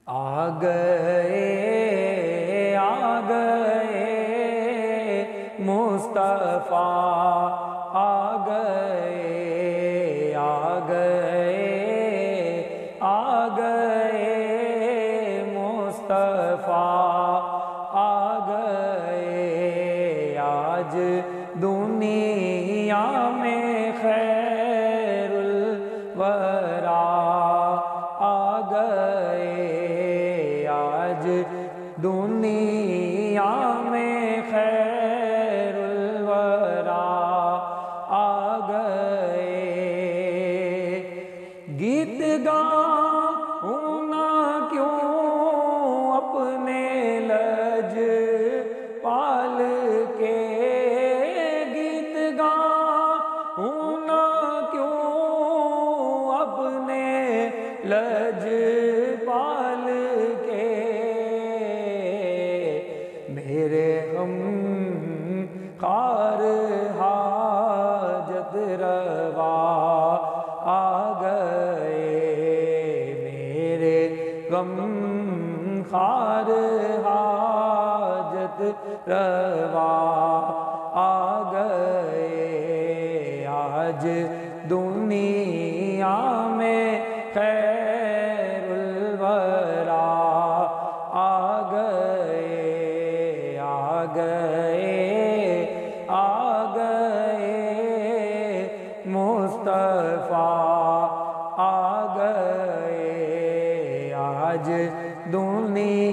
آ گئے مصطفیٰ، آ گئے مصطفیٰ، آ گئے آج دنیا میں خیر الورا، آ گئے آج دنیا میں خیر الورا، آ گئے گیت گاؤں نہ کیوں اپنے لج پال کے، گیت گاؤں نہ کیوں اپنے لج پال کے، میرے غم خار حاجت روا آ گئے، میرے غم خار حاجت روا آ گئے آج دنیا میں خیر الورا، آ گئے مصطفیٰ، آ گئے آج دنیا